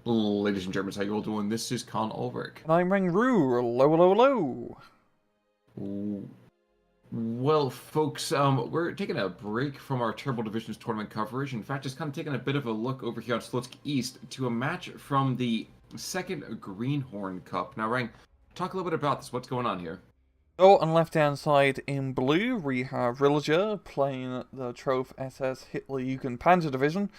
Ladies and gentlemen, how you all doing? This is Con Ulrich. And I'm Ru. Hello, hello, hello. Well, folks, we're taking a break from our Turbo Divisions tournament coverage. In fact, just kind of taking a bit of a look over here on Slutsk East to a match from the second Greenhorn Cup. Now, Rang, talk a little bit about this. What's going on here? So, on the left-hand side in blue, we have Wilager playing the Troph SS Hitlerjugend Panzer Division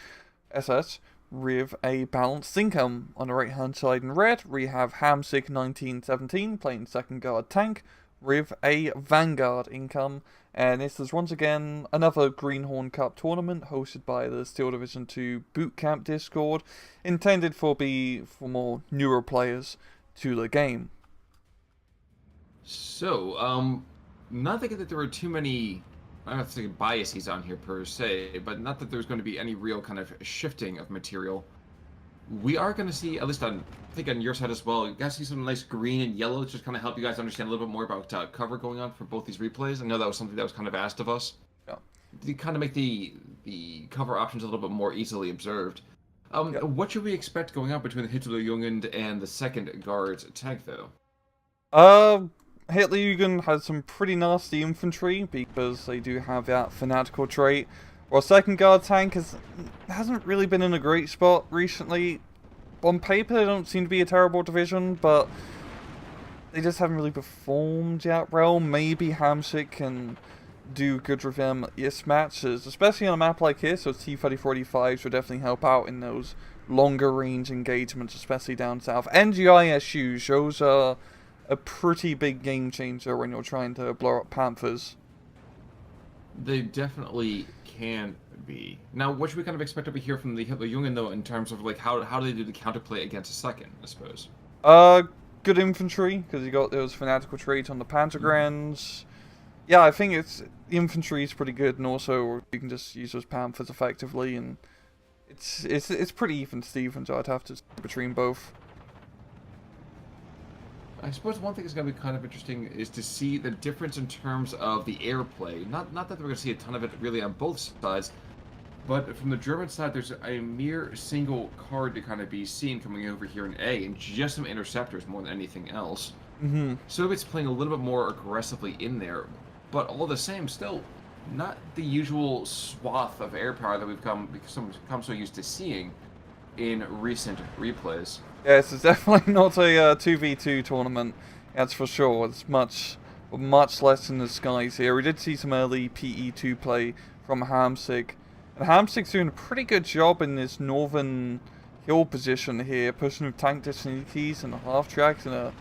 SS with a balanced income. On the right-hand side in red, we have Hamsick1917 playing Second Guard Tank with a Vanguard income. And this is once again another Greenhorn Cup tournament hosted by the Steel Division 2 Bootcamp Discord, intended for more newer players to the game. So, not thinking that there were too many, I don't think biases on here per se, but not that there's going to be any real kind of shifting of material. We are going to see, at least I think on your side as well, you guys see some nice green and yellow to just kind of help you guys understand a little bit more about cover going on for both these replays. I know that was something that was kind of asked of us. Yeah. To kind of make the cover options a little bit more easily observed. What should we expect going on between the Hitlerjugend and the Second Guards tank, though? Hitlerjugend has some pretty nasty infantry because they do have that fanatical trait. While Second Guard Tank hasn't really been in a great spot recently. On paper, they don't seem to be a terrible division, but they just haven't really performed yet well. Maybe Hamsick can do good with them at this matches, especially on a map like this. So T-3045s would definitely help out in those longer range engagements, especially down south. NGISUs, those are a pretty big game changer when you're trying to blow up Panthers. They definitely can be. Now, what should we kind of expect over here from the Hitlerjugend, though, in terms of like how do they do the counterplay against a second, I suppose? Good infantry, because you got those fanatical traits on the Pantograms. Yeah, I think the infantry is pretty good, and also you can just use those Panthers effectively, and it's pretty even Stevens, I'd have to say, between both. I suppose one thing that's going to be kind of interesting is to see the difference in terms of the airplay. Not that we're going to see a ton of it really on both sides, but from the German side, there's a mere single card to kind of be seen coming over here in A, and just some interceptors more than anything else. Mm-hmm. Soviets playing a little bit more aggressively in there, but all the same, still not the usual swath of air power that we've come so used to seeing in recent replays. Yes, it's definitely not a 2v2 tournament, that's for sure. It's much less in the skies here. We did see some early PE2 play from Hamsick, and Hamsick's doing a pretty good job in this northern hill position here, pushing with tank keys and half tracks, and a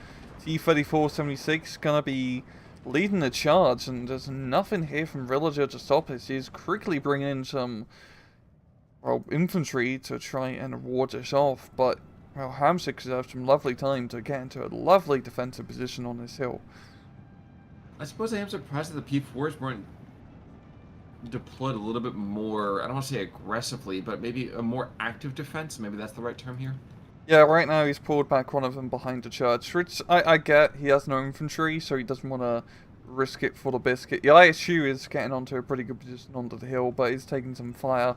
T-3476 gonna be leading the charge, and there's nothing here from Villager to stop this. He's quickly bringing in some, well, infantry to try and ward this off, but well, Hamsick has had some lovely time to get into a lovely defensive position on this hill. I suppose I am surprised that the P4s weren't deployed a little bit more, I don't want to say aggressively, but maybe a more active defense. Maybe that's the right term here. Yeah, right now he's pulled back one of them behind the church, which I get. He has no infantry, so he doesn't want to risk it for the biscuit. The ISU is getting onto a pretty good position onto the hill, but he's taking some fire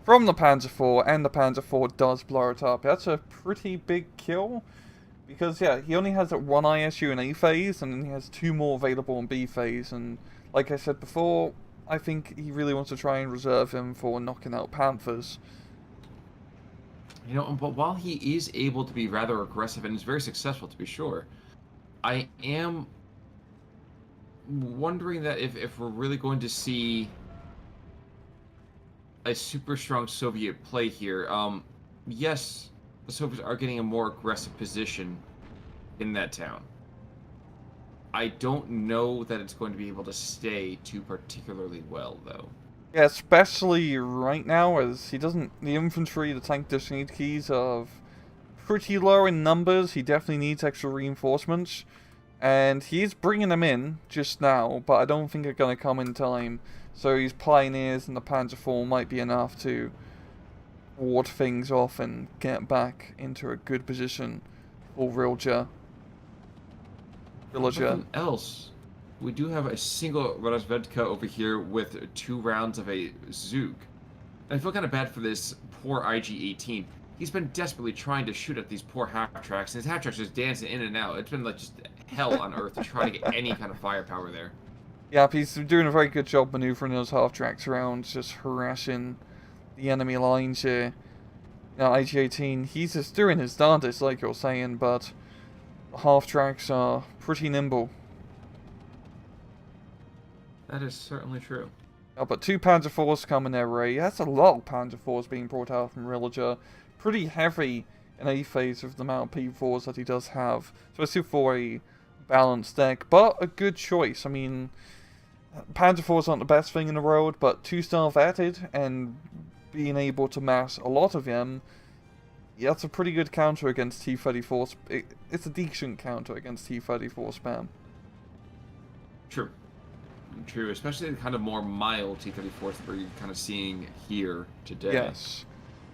from the Panzer IV, and the Panzer IV does blow it up. That's a pretty big kill, because yeah, he only has one ISU in A phase, and then he has two more available in B phase, and like I said before, I think he really wants to try and reserve him for knocking out Panthers. You know, but while he is able to be rather aggressive and is very successful, to be sure, I am wondering that if we're really going to see a super strong Soviet play here. Yes, the Soviets are getting a more aggressive position in that town. I don't know that it's going to be able to stay too particularly well, though. Yeah, especially right now, as the infantry, the tank keys are pretty low in numbers. He definitely needs extra reinforcements, and he's bringing them in just now, but I don't think they're going to come in time. So his Pioneers and the Panzer IV might be enough to ward things off and get back into a good position for Villager. Something else. We do have a single Razvedka over here with 2 rounds of a Zug. I feel kind of bad for this poor IG-18. he's been desperately trying to shoot at these poor half-tracks, and his half-tracks just dancing in and out. It's been like just hell on earth to try to get any kind of firepower there. Yep, he's doing a very good job maneuvering those half-tracks around, just harassing the enemy lines here. Now, IG-18, he's just doing his darndest, like you're saying, but the half-tracks are pretty nimble. That is certainly true. Oh, but 2 Panzer IVs coming their way. That's a lot of Panzer IVs being brought out from Wilager. Pretty heavy in A phase with the amount of P4s that he does have, especially for a balanced deck, but a good choice. I mean, Panzer IVs aren't the best thing in the world, but 2-star vetted and being able to mass a lot of them, yeah, that's a pretty good counter against T-34. It's a decent counter against T-34 spam. True. True, especially the kind of more mild T-34s that we're kind of seeing here today. Yes.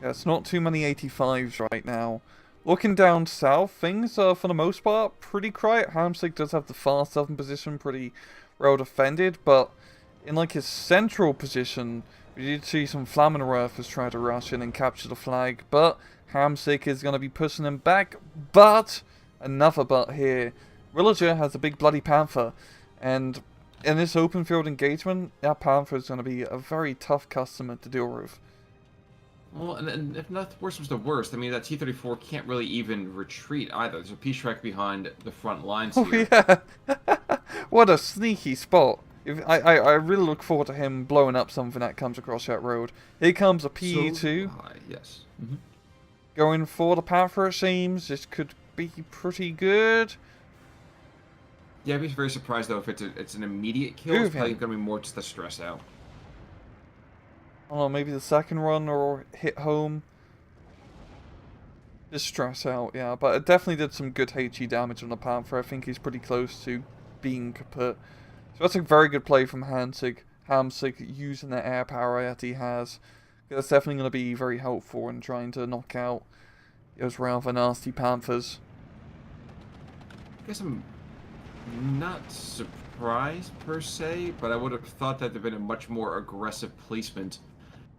Yes, not too many 85s right now. Looking down south, things are, for the most part, pretty quiet. Hamsick does have the far southern position pretty well defended, but in like his central position, we did see some Flammenwerfers try to rush in and capture the flag, but Hamsick is going to be pushing them back. But, another but here, Wilager has a big bloody Panther, and in this open field engagement, that Panther is going to be a very tough customer to deal with. Well, and if not worse was the worst, I mean, that T-34 can't really even retreat either. There's a P-Shrek behind the front lines here. Oh, yeah. What a sneaky spot. I really look forward to him blowing up something that comes across that road. Here comes a PE2. Yes. Going for the Panther, it seems. This could be pretty good. Yeah, I'd be very surprised, though, if it's an immediate kill. It's probably going to be more just the stress out. Oh, maybe the second run or hit home. Just stress out, yeah. But it definitely did some good HE damage on the Panther. I think he's pretty close to being kaput. So that's a very good play from Hamsick using the air power that he has. That's definitely going to be very helpful in trying to knock out those rather nasty Panthers. I guess I'm not surprised per se, but I would have thought that there'd been a much more aggressive placement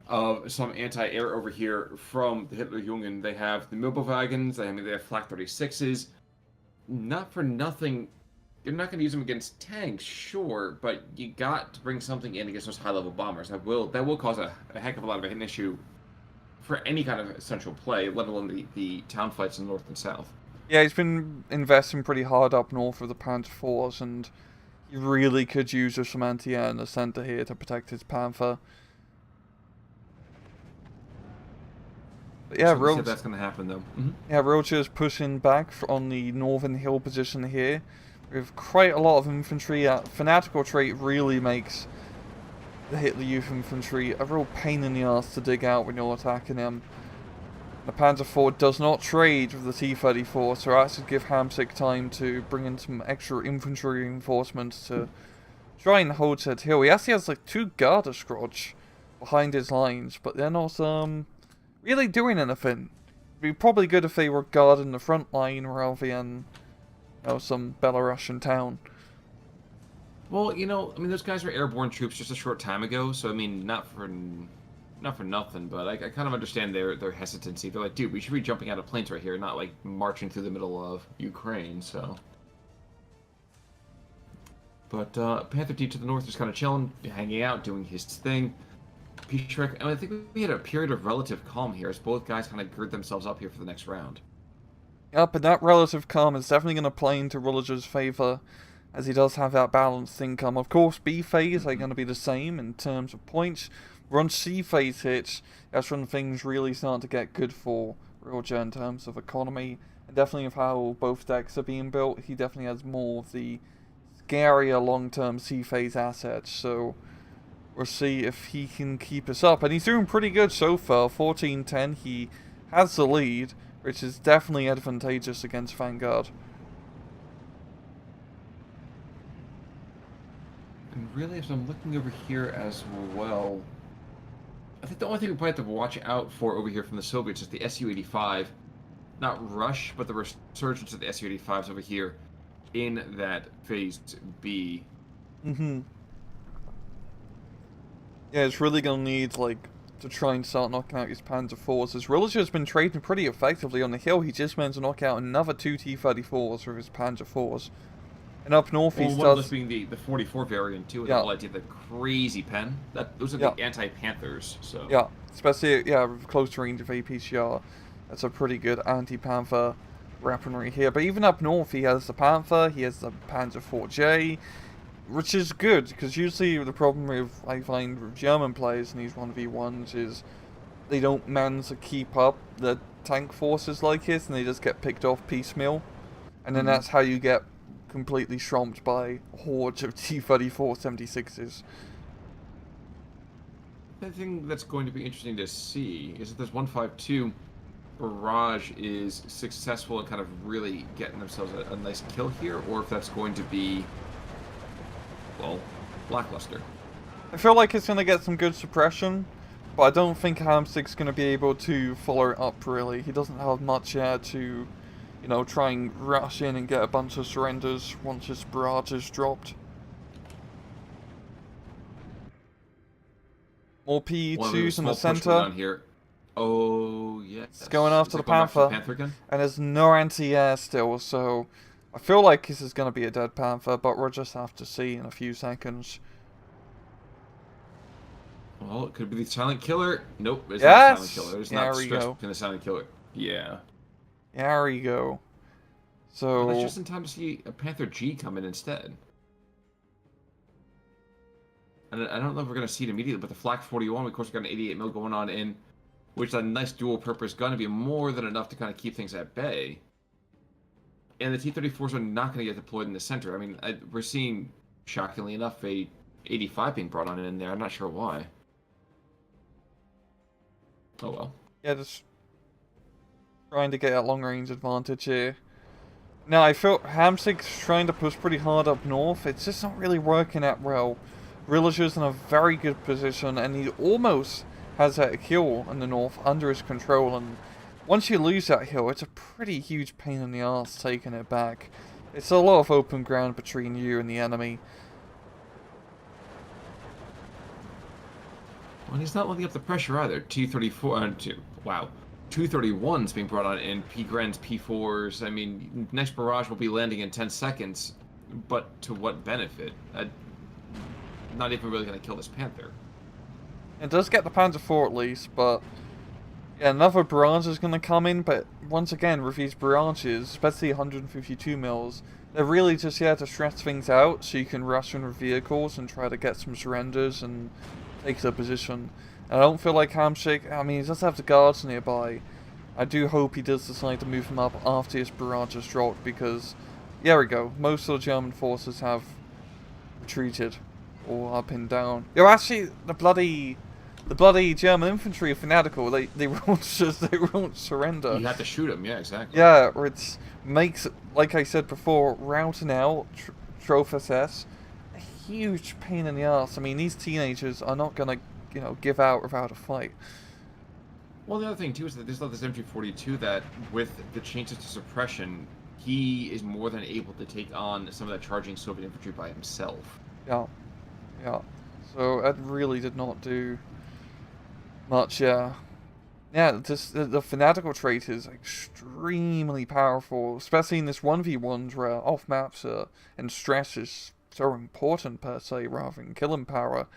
of some anti-air over here from the Hitlerjugend. They have the Mobilwagons, they have Flak 36s. Not for nothing, you're not going to use them against tanks, sure, but you got to bring something in against those high-level bombers. That will cause a heck of a lot of an issue for any kind of central play, let alone the town fights in the north and south. Yeah, he's been investing pretty hard up north with the Panther IVs, and he really could use some anti-air in the center here to protect his Panther. But yeah, that's going to happen, though. Yeah, Roger is pushing back on the northern hill position here with quite a lot of infantry. Fanatical trait really makes the Hitler Youth infantry a real pain in the ass to dig out when you're attacking them. The Panzer IV does not trade with the T-34, so that should give Hamsick time to bring in some extra infantry reinforcements to try and hold that hill. He actually has like 2 Garda Squadron behind his lines, but they're not really doing anything. It'd be probably good if they were guarding the front line rather than some Belarusian town. Well, I mean, those guys were airborne troops just a short time ago, so I mean, not for nothing, but I kind of understand their hesitancy. They're like, dude, we should be jumping out of planes right here, not like marching through the middle of Ukraine. So, but Panther D to the north is kind of chilling, hanging out, doing his thing. P-Shrek, and I think we had a period of relative calm here as both guys kind of gird themselves up here for the next round. Yep, and that relative calm is definitely going to play into Wilager's favour, as he does have that balanced income. Of course, B phase are going to be the same in terms of points. Once C phase hits, that's when things really start to get good for Wilager in terms of economy, and definitely of how both decks are being built. He definitely has more of the scarier long-term C phase assets, so we'll see if he can keep us up. And he's doing pretty good so far. 14-10, he has the lead, which is definitely advantageous against Vanguard. And really, if I'm looking over here as well, I think the only thing we probably have to watch out for over here from the Soviets is the Su-85. Not rush, but the resurgence of the Su-85s over here in that Phase B. Yeah, it's really going to need, like, to try and start knocking out his Panzer IVs. As Wilager's been trading pretty effectively on the hill, he just managed to knock out another 2 T-34s with his Panzer IVs. And up north, well, he one of does... those being the 44 variant, too, with yeah. the whole idea of the crazy pen. Those are yeah. the anti-Panthers, so... Yeah, especially, yeah, with close range of APCR. That's a pretty good anti-Panther weaponry here. But even up north, he has the Panther, he has the Panzer IV-J, which is good, because usually the problem with, I find, with German players in these 1v1s is they don't manage to keep up the tank forces like this, and they just get picked off piecemeal. And then that's how you get completely shromped by hordes of T-34 76s. The thing that's going to be interesting to see is if this 152 barrage is successful in kind of really getting themselves a nice kill here, or if that's going to be, well, lackluster. I feel like it's going to get some good suppression, but I don't think Hamsick's going to be able to follow it up, really. He doesn't have much air to, you know, try and rush in and get a bunch of surrenders once his barrage is dropped. More PE2s in the center. Here. Oh, yes. It's going after the Panther. And there's no anti-air still, so I feel like this is going to be a dead Panther, but we'll just have to see in a few seconds. Well, it could be the silent killer. Nope, it's not the silent killer. There's not stress in the silent killer. Yeah. There we go. So... But that's just in time to see a Panther G come in instead. And I don't know if we're going to see it immediately, but the Flak 41, of course, we've got an 88 mil going on in, which is a nice dual-purpose gun to be more than enough to kind of keep things at bay. And the T-34s are not going to get deployed in the center. I mean, we're seeing, shockingly enough, a 85 being brought on in there. I'm not sure why. Oh, well. Yeah, just trying to get a long-range advantage here. Now, I feel Hamsick's trying to push pretty hard up north. It's just not really working out well. Wilager's in a very good position, and he almost has that hill in the north under his control. And once you lose that hill, it's a pretty huge pain in the ass taking it back. It's a lot of open ground between you and the enemy. Well, he's not letting up the pressure either. T-34, wow. 231's being brought on in, P-Grens, P4s. I mean, next barrage will be landing in 10 seconds, but to what benefit? Not even really going to kill this Panther. It does get the Panzer IV at least, but yeah, another barrage is going to come in, but once again, with these barrages, especially 152 mils, they're really just here to stress things out so you can rush in with vehicles and try to get some surrenders and take the position. And I don't feel like Hamsick, I mean, he does have the guards nearby. I do hope he does decide to move them up after his barrage is dropped, because, there we go, most of the German forces have retreated, or up and down. Yo, actually, the bloody German infantry are fanatical. They won't surrender. You have to shoot them, yeah, exactly. Yeah, it makes, like I said before, routing out Troph SS a huge pain in the ass. I mean, these teenagers are not gonna, you know, give out without a fight. Well, the other thing too is that there's this MG42 that, with the changes to suppression, he is more than able to take on some of that charging Soviet infantry by himself. Yeah. Yeah, so that really did not do much, yeah. Yeah, just the fanatical trait is extremely powerful, especially in this 1v1s where off-maps and stress is so important per se, rather than killing power.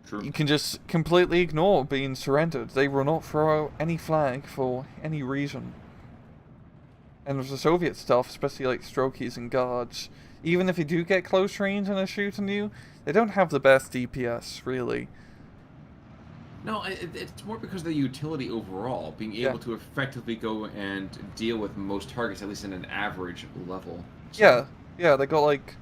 True. You can just completely ignore being surrendered. They will not throw out any flag for any reason. And with the Soviet stuff, especially like Strokies and Guards, even if you do get close range and they're shooting you, they don't have the best DPS, really. No, it's more because of the utility overall, being able to effectively go and deal with most targets, at least in an average level. So. Yeah, they got like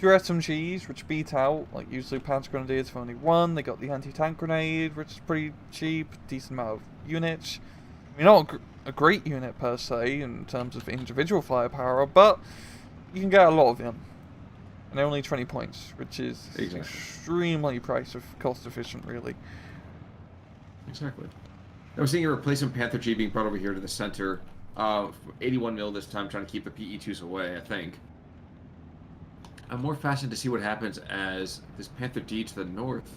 2 SMGs, which beat out, like usually Panzer Grenadiers for only 1. They got the anti-tank grenade, which is pretty cheap, decent amount of units. I mean, not a great unit per se in terms of individual firepower, but you can get a lot of them. And they're only 20 points, which is extremely cost efficient, really. Exactly. I was seeing a replacement Panther G being brought over here to the center. 81 mil this time, trying to keep the PE2s away, I think. I'm more fascinated to see what happens as this Panther D to the north.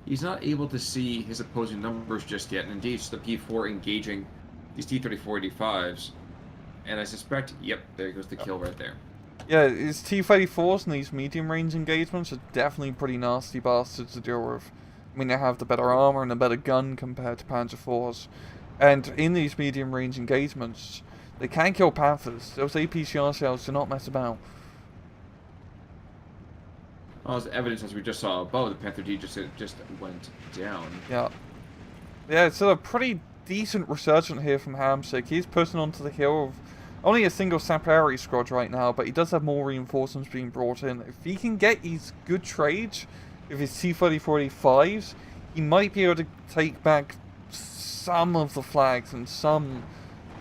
he's not able to see his opposing numbers just yet. And indeed, it's the P4 engaging these T-34-85s. And I suspect, yep, there goes the kill right there. Yeah, his T-34s in these medium-range engagements are definitely pretty nasty bastards to deal with. I mean, they have the better armor and a better gun compared to Panzer IVs. And in these medium-range engagements, they can kill Panthers. Those APCR cells do not mess about. Well, as evidence, as we just saw above, the Panther D just went down. Yeah. Yeah, it's a pretty decent resurgent here from Hamsick. He's pushing onto the hill of only a single Sapari squad right now, but he does have more reinforcements being brought in. If he can get his good trades with his T-34-85s, he might be able to take back some of the flags and some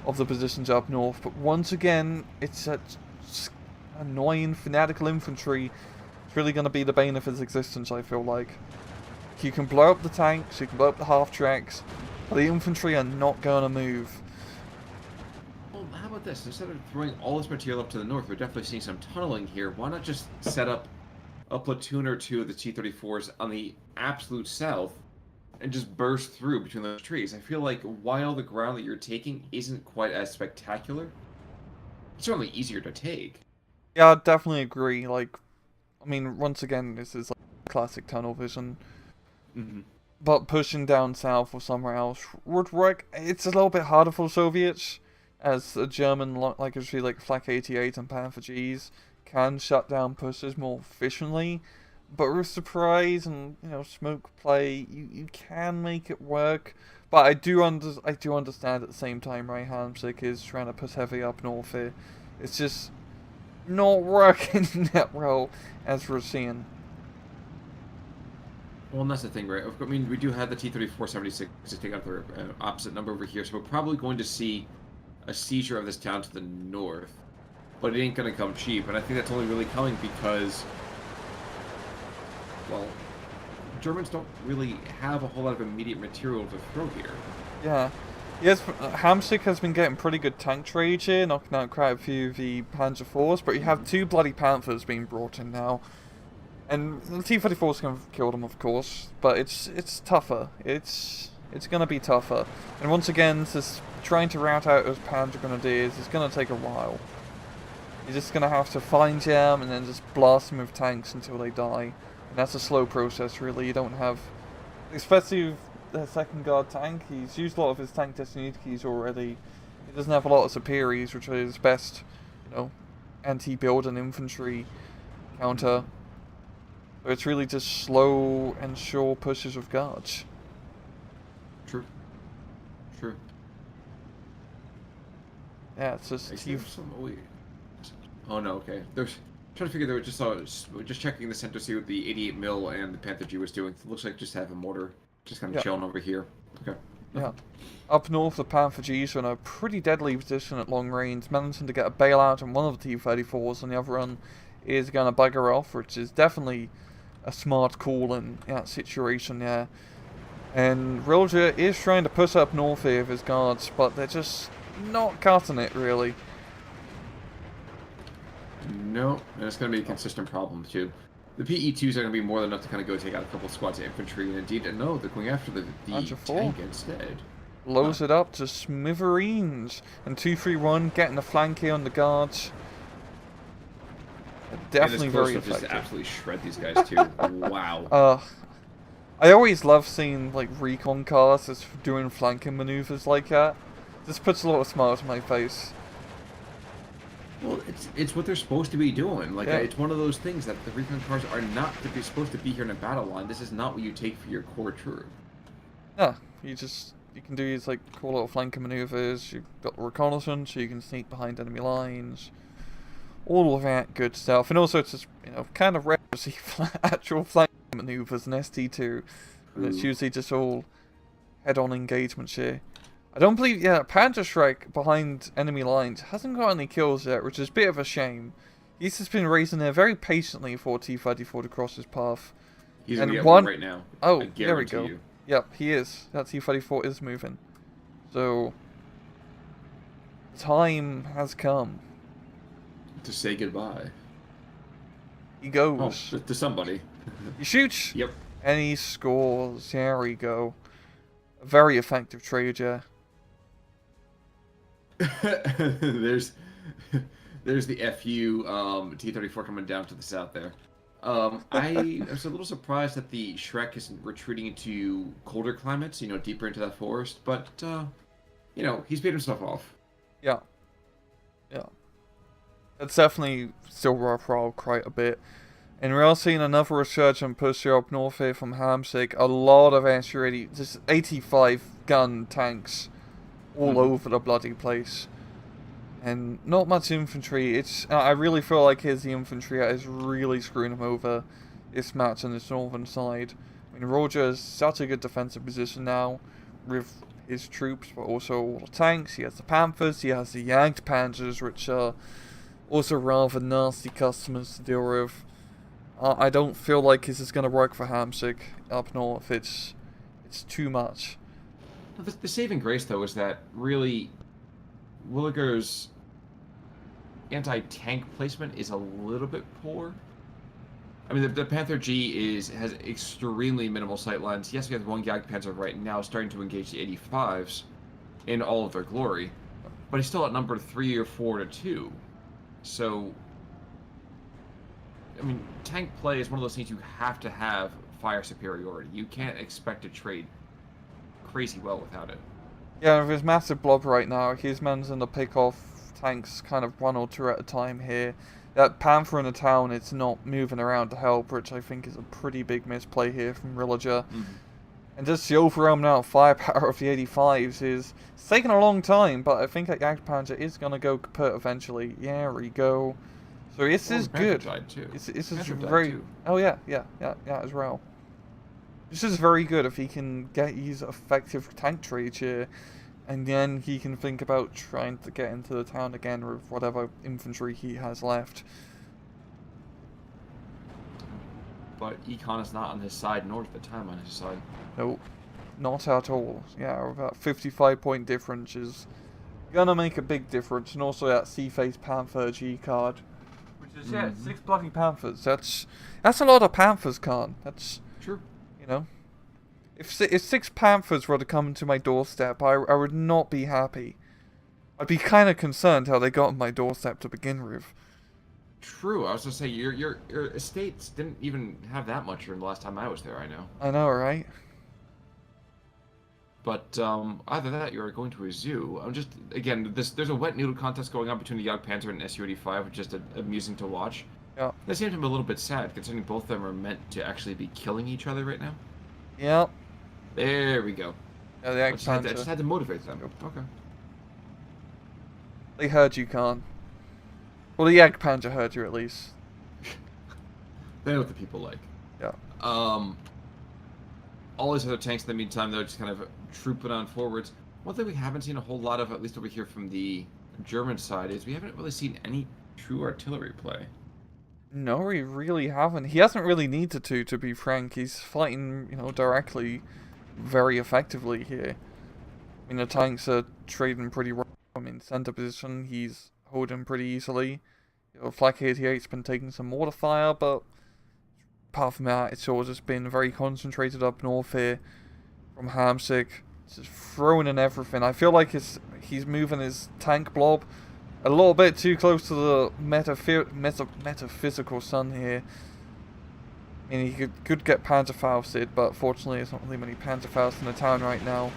of the positions up north. But once again, it's that annoying fanatical infantry. It's really going to be the bane of his existence, I feel like. You can blow up the tanks, you can blow up the half-tracks, but the infantry are not going to move. Well, how about this? Instead of throwing all this material up to the north, we're definitely seeing some tunneling here. Why not just set up a platoon or two of the T-34s on the absolute south and just burst through between those trees? I feel like while the ground that you're taking isn't quite as spectacular, it's certainly easier to take. Yeah, I definitely agree. Like, I mean, once again, this is like classic tunnel vision. Mm-hmm. But pushing down south or somewhere else would work. It's a little bit harder for the Soviets, as a German, like usually like Flak 88 and Panther Gs, can shut down pushes more efficiently. But with surprise and, you know, smoke play, you can make it work. But I do understand at the same time, right? Hamsick is trying to push heavy up north here. It's just not working that well, as we're seeing. Well, and that's the thing, right? I mean, we do have the T-34-76 to take out the opposite number over here, so we're probably going to see a seizure of this town to the north. But it ain't going to come cheap, and I think that's only really coming because, well, Germans don't really have a whole lot of immediate material to throw here. Yeah. Yes, Hamsick has been getting pretty good tank trade here, knocking out quite a few of the Panzer IVs, but you have two bloody Panthers being brought in now. And the T-34s can kill them, of course, but it's tougher. It's going to be tougher. And once again, just trying to rout out those Panzer Grenadiers is going to take a while. You're just going to have to find them and then just blast them with tanks until they die. And that's a slow process, really. You don't have... Especially with the second guard tank, he's used a lot of his tank destiny keys already. He doesn't have a lot of superiors, which are his best, you know, anti-build and infantry counter. So it's really just slow and sure pushes of guards. True. True. Yeah, it's just... Oh no, okay. There's... Trying to figure out, just checking the center to see what the 88 mil and the Panther G was doing. It looks like just have a mortar, just kind of chilling over here. Okay. Yeah. Up north, the Panther Gs are in a pretty deadly position at long range, managing to get a bailout on one of the T-34s, and the other one is going to bugger off, which is definitely a smart call in that situation, yeah. And Wilager is trying to push up north here with his guards, but they're just not cutting it, really. No, and it's going to be a consistent problem, too. The PE-2s are going to be more than enough to kind of go take out a couple squads of infantry, and indeed, no, they're going after the tank instead. Blows it up to smithereens, and 231 getting the flank here on the guards. Definitely very effective. Just absolutely shred these guys, too. Wow. I always love seeing, like, recon cars just doing flanking maneuvers like that. This puts a lot of smile to my face. Well, it's what they're supposed to be doing. Like, it's one of those things that the recon cars are not supposed to be here in a battle line. This is not what you take for your core troop. Yeah, you can do these, like, cool little flanking maneuvers. You've got reconnaissance, so you can sneak behind enemy lines. All of that good stuff. And also, it's just, you know, kind of rare to see actual flanking maneuvers in ST2. And it's usually just all head-on engagements here. I don't believe, Panzerschreck behind enemy lines hasn't got any kills yet, which is a bit of a shame. He's just been raising there very patiently for T-34 to cross his path. He's going to get one right now. Oh, there we go. Yep, he is. That T-34 is moving. So, time has come. To say goodbye. He goes. Oh, to somebody. He shoots. Yep. And he scores. There we go. A very effective trade, yeah. there's there's the FU T-34 coming down to the south there. I was a little surprised that the Shrek isn't retreating into colder climates, deeper into that forest, but he's paid himself off. Yeah. Yeah. It's definitely still rough roll quite a bit. And we're also seeing another resurgent push here up north here from Hamsick. A lot of SU-80, just 85 gun tanks all over the bloody place. And not much infantry. I really feel like here's the infantry that is really screwing him over this match on this northern side. I mean, Roger is such a good defensive position now with his troops, but also all the tanks. He has the Panthers, he has the Jagdpanzers, which are also rather nasty customers to deal with. I don't feel like this is going to work for Hamsick up north. It's too much. The saving grace, though, is that really Wilager's anti-tank placement is a little bit poor. I mean, the Panther G has extremely minimal sight lines. Yes, we have one Jagdpanzer right now starting to engage the 85s in all of their glory, but he's still outnumbered 3 or 4 to 2. So, I mean, tank play is one of those things you have to have fire superiority. You can't expect to trade crazy well without it. Yeah, with his massive blob right now, he's managing to pick off tanks kind of 1 or 2 at a time here. That Panther in the town, it's not moving around to help, which I think is a pretty big misplay here from Wilager. And just the overwhelming amount of firepower of the 85s it's taking a long time, but I think that Jagdpanzer is going to go kaput eventually. Yeah, we go. So this is good. This is very... Oh yeah, as well. This is very good if he can get his effective tank trade here, and then he can think about trying to get into the town again with whatever infantry he has left. But Econ is not on his side, nor is the time on his side. Nope, not at all. Yeah, about 55-point difference is gonna make a big difference, and also that C-Face Panther G card, which is 6 bloody Panthers. That's a lot of Panthers, Khan. That's true. You know, if 6 Panthers were to come to my doorstep, I would not be happy. I'd be kind of concerned how they got on my doorstep to begin with. True. I was gonna say your estates didn't even have that much during the last time I was there. I know, right? But either that, you're going to a zoo. There's a wet noodle contest going on between the Jagdpanzer and SU-85, which is just amusing to watch. Yeah. They seem to be a little bit sad, considering both of them are meant to actually be killing each other right now. Yep. There we go. Yeah, the I just had to motivate them. Yep. Okay. They heard you, Khan. Well, the Jagdpanzer heard you at least. They know what the people like. Yeah. All these other tanks in the meantime, though, just kind of trooping on forwards. One thing we haven't seen a whole lot of, at least over here from the German side, is we haven't really seen any true artillery play. No, we really haven't. He hasn't really needed to be frank. He's fighting, directly very effectively here. I mean, the tanks are trading pretty well. I mean, center position, he's holding pretty easily. Flak 88's been taking some mortar fire, but apart from that, it's all just been very concentrated up north here from Hamsick. Just throwing in everything. I feel like he's moving his tank blob a little bit too close to the metaphysical sun here. I mean, he could get Panzerfausted, but fortunately there's not really many Panzerfausts in the town right now.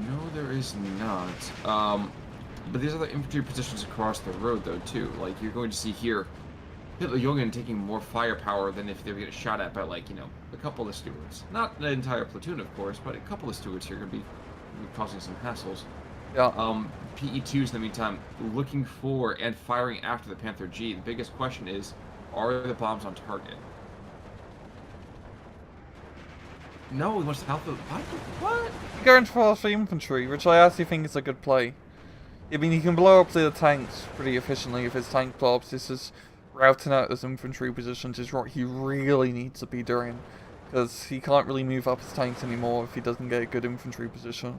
No, there is not. But there's other infantry positions across the road, though, too. Like, you're going to see here Hitlerjungen taking more firepower than if they were getting shot at by, a couple of Stuarts. Not an entire platoon, of course, but a couple of Stuarts here are going to be causing some hassles. Yeah. PE2s, in the meantime, looking for and firing after the Panther G. The biggest question is, are the bombs on target? No, we must help the... What? Going for the infantry, which I actually think is a good play. I mean, he can blow up the tanks pretty efficiently with his tank blobs. This is routing out his infantry positions is what he really needs to be doing, because he can't really move up his tanks anymore if he doesn't get a good infantry position.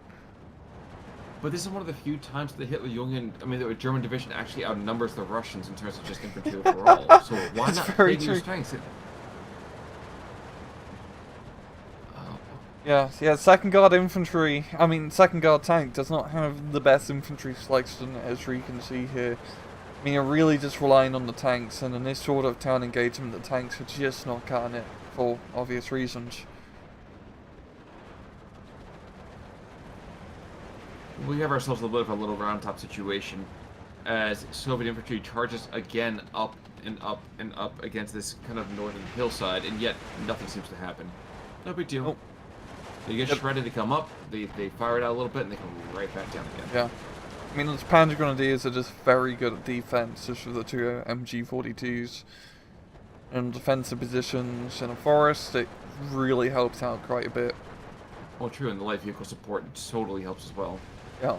But this is one of the few times the the German division actually outnumbers the Russians in terms of just infantry overall. So why not play your strengths? Yeah, second guard infantry, I mean, second guard tank does not have the best infantry selection, as you can see here. I mean, you're really just relying on the tanks, and in this sort of town engagement, the tanks are just not cutting it, for obvious reasons. We have ourselves a bit of a little round top situation as Soviet infantry charges again up and up and up against this kind of northern hillside, and yet nothing seems to happen. No big deal. Nope. They get shredded, they come up, they fire it out a little bit, and they come right back down again. Yeah. I mean, those Panzer Grenadiers are just very good at defense, just with the two MG42s. And defensive positions in a forest, it really helps out quite a bit. Well, true, and the light vehicle support totally helps as well. Yeah.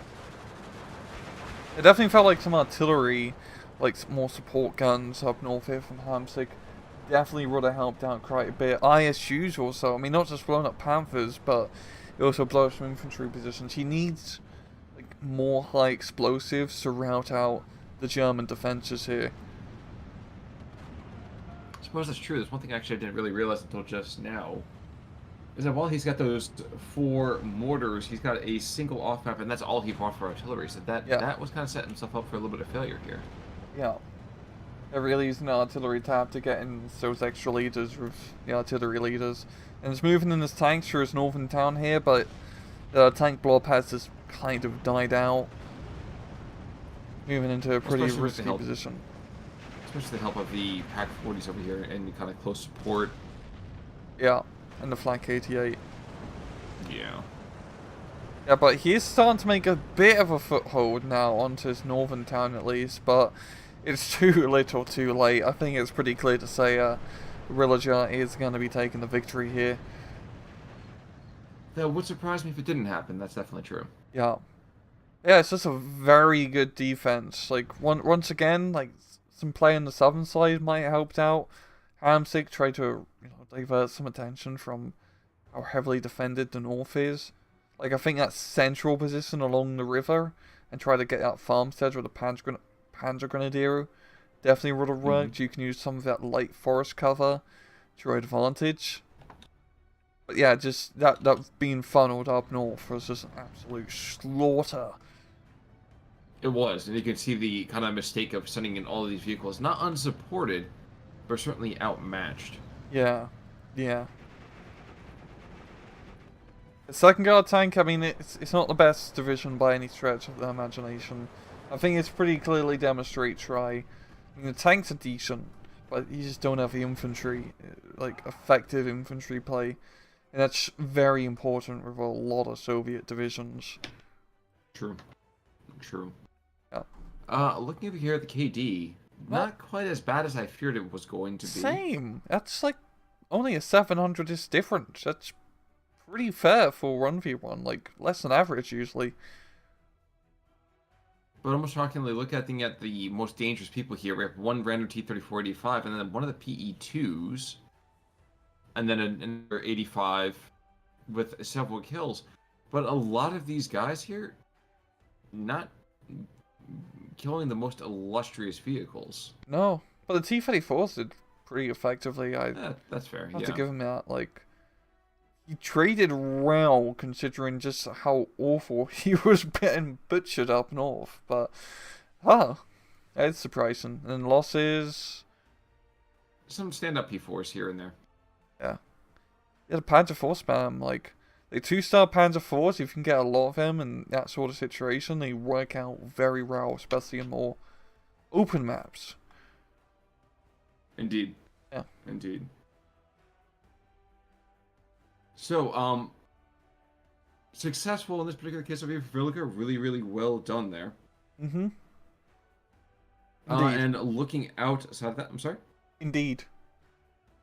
It definitely felt like some artillery, like some more support guns up north here from Hamsick, definitely would have helped out quite a bit. ISUs also, I mean, not just blowing up Panthers, but it also blows up some infantry positions. He needs like more high explosives to rout out the German defenses here. I suppose that's true. There's one thing actually I didn't really realize until just now, is that while he's got those 4 mortars, he's got a single off-map, and that's all he bought for artillery. So that was kind of setting himself up for a little bit of failure here. Yeah. They're really using the artillery tab to get in those extra leaders with the artillery leaders. And it's moving in his tanks through his northern town here, but the tank blob has just kind of died out. Moving into a pretty risky position. Especially with the help of the Pack 40s over here and kind of close support. Yeah, and the Flak 88. Yeah. Yeah, but he's starting to make a bit of a foothold now onto his northern town at least, but it's too little too late. I think it's pretty clear to say Wilager is going to be taking the victory here. That would surprise me if it didn't happen. That's definitely true. Yeah. Yeah, it's just a very good defense. Like, once again, like, some play on the southern side might have helped out. Hamsick tried to, divert some attention from how heavily defended the north is. Like, I think that central position along the river and try to get that farmstead with a Panzer Grenadier definitely would have worked. You can use some of that light forest cover to your advantage. But yeah, just that being funneled up north was just an absolute slaughter. It was, and you can see the kind of mistake of sending in all of these vehicles, not unsupported, but certainly outmatched. Yeah, yeah. The second guard tank, I mean, it's not the best division by any stretch of the imagination. I think it's pretty clearly demonstrate try. I mean, the tanks are decent, but you just don't have the infantry, like effective infantry play. And that's very important with a lot of Soviet divisions. True. True. Yeah. Looking over here at the KD, not quite as bad as I feared it was going to be. Same. That's like only a 700 is different. That's pretty fair for 1v1, like less than average usually. But almost shockingly, looking at the most dangerous people here, we have one random T-34-85, and then one of the PE2s, and then another 85 with several kills. But a lot of these guys here, not killing the most illustrious vehicles. No, but the T-34s did pretty effectively. That's fair. I have to give him that. Like, he traded well considering just how awful he was getting butchered up north. But it's surprising. And losses, some stand-up P4s here and there. Yeah, the Panzer IV spam, like, the 2-star Panzer IVs, if you can get a lot of them in that sort of situation, they work out very well, especially in more open maps. Indeed. Yeah. Indeed. So, successful in this particular case of Wilager, really, really well done there. Mm-hmm. And looking outside of that, I'm sorry? Indeed.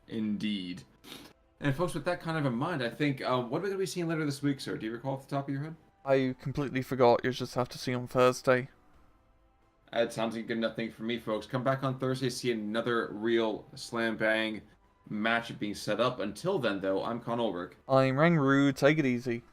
And folks, with that kind of in mind, I think, what are we going to be seeing later this week, sir? Do you recall off the top of your head? I completely forgot. You just have to see on Thursday. That sounds like a good enough thing for me, folks. Come back on Thursday, see another real slam-bang match being set up. Until then, though, I'm Con Ulrich. I'm Rangru. Take it easy.